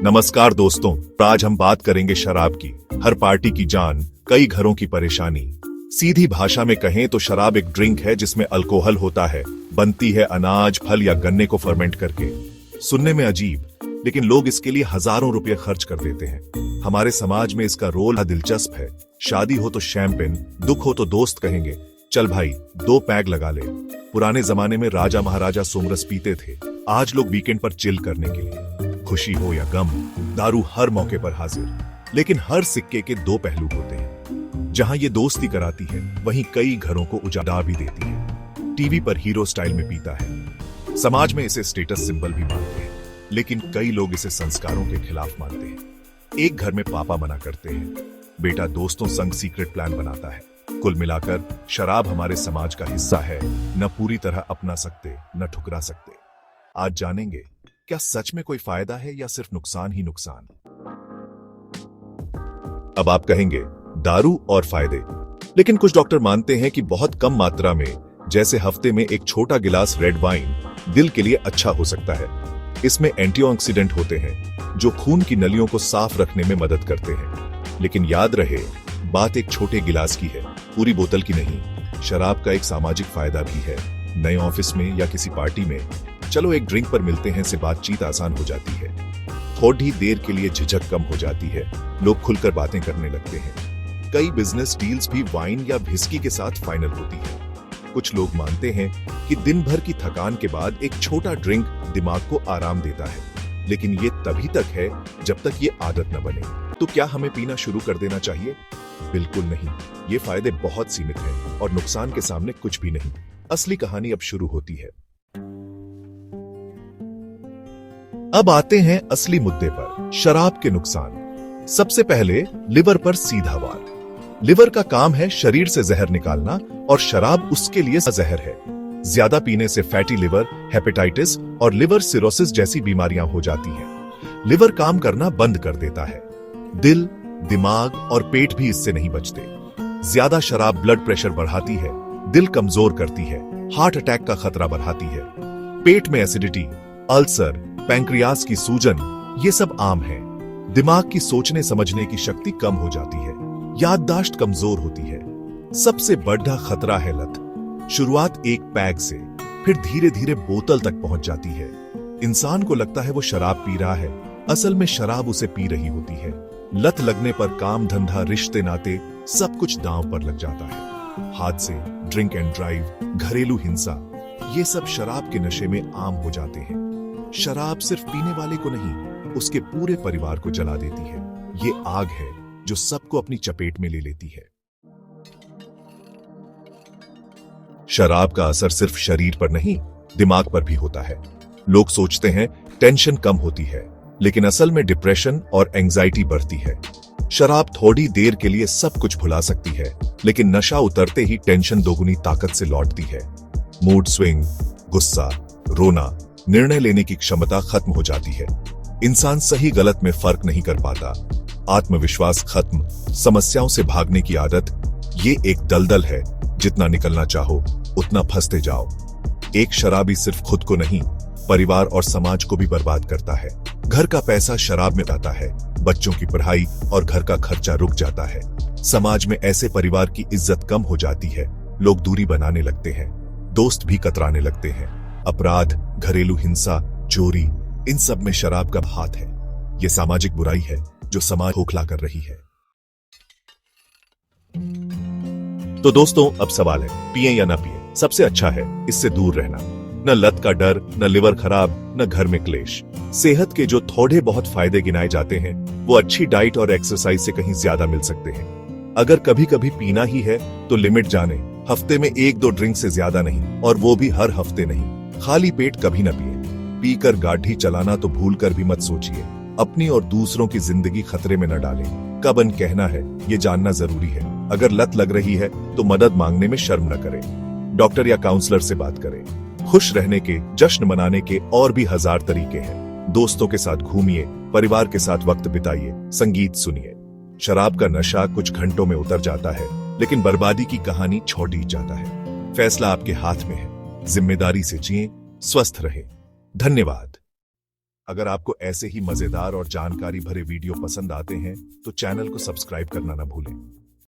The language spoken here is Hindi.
नमस्कार दोस्तों, आज हम बात करेंगे शराब की। हर पार्टी की जान, कई घरों की परेशानी। सीधी भाषा में कहें तो शराब एक ड्रिंक है जिसमें अल्कोहल होता है, बनती है अनाज, फल या गन्ने को फर्मेंट करके। सुनने में अजीब, लेकिन लोग इसके लिए हजारों रुपए खर्च कर देते हैं। हमारे समाज में इसका रोल दिलचस्प है। शादी हो तो शैंपेन, दुख हो तो दोस्त कहेंगे चल भाई 2 पैग लगा ले। पुराने जमाने में राजा महाराजा सोमरस पीते थे। आज लोग वीकेंड पर चिल करने के लिए, खुशी हो या गम, दारू हर मौके पर हाजिर। लेकिन हर सिक्के के 2 पहलू होते हैं। जहां ये दोस्ती कराती है, वहीं कई घरों को उजाड़ा भी देती है। टीवी पर हीरो स्टाइल में पीता है। समाज में इसे स्टेटस सिंबल भी मानते हैं, लेकिन कई लोग इसे संस्कारों के खिलाफ मानते हैं। एक घर में पापा मना करते हैं, बेटा दोस्तों संग सीक्रेट प्लान बनाता है। कुल मिलाकर शराब हमारे समाज का हिस्सा है, न पूरी तरह अपना सकते न ठुकरा सकते। आज जानेंगे, क्या सच में कोई फायदा है या सिर्फ नुकसान ही नुकसान। अब आप कहेंगे दारू और फायदे, लेकिन कुछ डॉक्टर मानते हैं कि बहुत कम मात्रा में, जैसे हफ्ते में एक छोटा गिलास रेड वाइन, दिल के लिए अच्छा हो सकता है। इसमें एंटीऑक्सीडेंट होते हैं जो खून की नलियों को साफ रखने में मदद करते हैं। लेकिन याद रहे, बात एक छोटे गिलास की है, पूरी बोतल की नहीं। शराब का एक सामाजिक फायदा भी है। नए ऑफिस में या किसी पार्टी में चलो एक ड्रिंक पर मिलते हैं से बातचीत आसान हो जाती है। थोड़ी देर के लिए झिझक कम हो जाती है, लोग खुलकर बातें करने लगते हैं। कई बिजनेस डील्स भी वाइन या व्हिस्की के साथ फाइनल होती है। कुछ लोग मानते हैं कि दिन भर की थकान के बाद एक छोटा ड्रिंक दिमाग को आराम देता है, लेकिन ये तभी तक है जब तक ये आदत न बने। तो क्या हमें पीना शुरू कर देना चाहिए? बिल्कुल नहीं। ये फायदे बहुत सीमित हैं और नुकसान के सामने कुछ भी नहीं। असली कहानी अब शुरू होती है। अब आते हैं असली मुद्दे पर, शराब के नुकसान। सबसे पहले लिवर पर सीधा वार। लिवर का काम है शरीर से जहर निकालना, और शराब उसके लिए जहर है। ज्यादा पीने से फैटी लिवर, हेपेटाइटिस और लिवर सिरोसिस जैसी बीमारियां हो जाती हैं। लिवर काम करना बंद कर देता है। दिल, दिमाग और पेट भी इससे नहीं बचते। ज्यादा शराब ब्लड प्रेशर बढ़ाती है, दिल कमजोर करती है, हार्ट अटैक का खतरा बढ़ाती है। पेट में एसिडिटी, अल्सर, पैंक्रियास की सूजन, ये सब आम है। दिमाग की सोचने समझने की शक्ति कम हो जाती है, याददाश्त कमजोर होती है। सबसे बड़ा खतरा है लत। शुरुआत एक पैग से, फिर धीरे धीरे बोतल तक पहुंच जाती है। इंसान को लगता है वो शराब पी रहा है, असल में शराब उसे पी रही होती है। लत लगने पर काम धंधा, रिश्ते नाते, सब कुछ दांव पर लग जाता है। हादसे, ड्रिंक एंड ड्राइव, घरेलू हिंसा, ये सब शराब के नशे में आम हो जाते हैं। शराब सिर्फ पीने वाले को नहीं, उसके पूरे परिवार को जला देती है। ये आग है जो सबको अपनी चपेट में ले लेती है। शराब का असर सिर्फ शरीर पर नहीं, दिमाग पर भी होता है। लोग सोचते हैं टेंशन कम होती है, लेकिन असल में डिप्रेशन और एंजाइटी बढ़ती है। शराब थोड़ी देर के लिए सब कुछ भुला सकती है, लेकिन नशा उतरते ही टेंशन दोगुनी ताकत से लौटती है। मूड स्विंग, गुस्सा, रोना, निर्णय लेने की क्षमता खत्म हो जाती है। इंसान सही गलत में फर्क नहीं कर पाता। आत्मविश्वास खत्म, समस्याओं से भागने की आदत, ये एक दलदल है। जितना निकलना चाहो उतना फंसते जाओ। एक शराबी सिर्फ खुद को नहीं, परिवार और समाज को भी बर्बाद करता है। घर का पैसा शराब में जाता है, बच्चों की पढ़ाई और घर का खर्चा रुक जाता है। समाज में ऐसे परिवार की इज्जत कम हो जाती है, लोग दूरी बनाने लगते हैं, दोस्त भी कतराने लगते हैं। अपराध, घरेलू हिंसा, चोरी, इन सब में शराब का हाथ है। यह सामाजिक बुराई है जो समाज खोखला कर रही है। तो दोस्तों, अब सवाल है, पिए या ना पिए? सबसे अच्छा है इससे दूर रहना। न लत का डर, न लिवर खराब, न घर में क्लेश। सेहत के जो थोड़े बहुत फायदे गिनाए जाते हैं, वो अच्छी डाइट और एक्सरसाइज से कहीं ज्यादा मिल सकते हैं। अगर कभी कभी पीना ही है तो लिमिट जाने। हफ्ते में 1-2 ड्रिंक से ज्यादा नहीं, और वो भी हर हफ्ते नहीं। खाली पेट कभी न पिए। पीकर गाड़ी चलाना तो भूल कर भी मत सोचिए। अपनी और दूसरों की जिंदगी खतरे में न डालें। कब अन कहना है, ये जानना जरूरी है। अगर लत लग रही है तो मदद मांगने में शर्म न करें। डॉक्टर या काउंसलर से बात करें। खुश रहने के, जश्न मनाने के और भी 1000 तरीके हैं। दोस्तों के साथ घूमिए, परिवार के साथ वक्त बिताइए, संगीत सुनिए। शराब का नशा कुछ घंटों में उतर जाता है, लेकिन बर्बादी की कहानी छोड़ ही जाता है। फैसला आपके हाथ में है। जिम्मेदारी से जिएं, स्वस्थ रहें। धन्यवाद। अगर आपको ऐसे ही मजेदार और जानकारी भरे वीडियो पसंद आते हैं तो चैनल को सब्सक्राइब करना ना भूलें।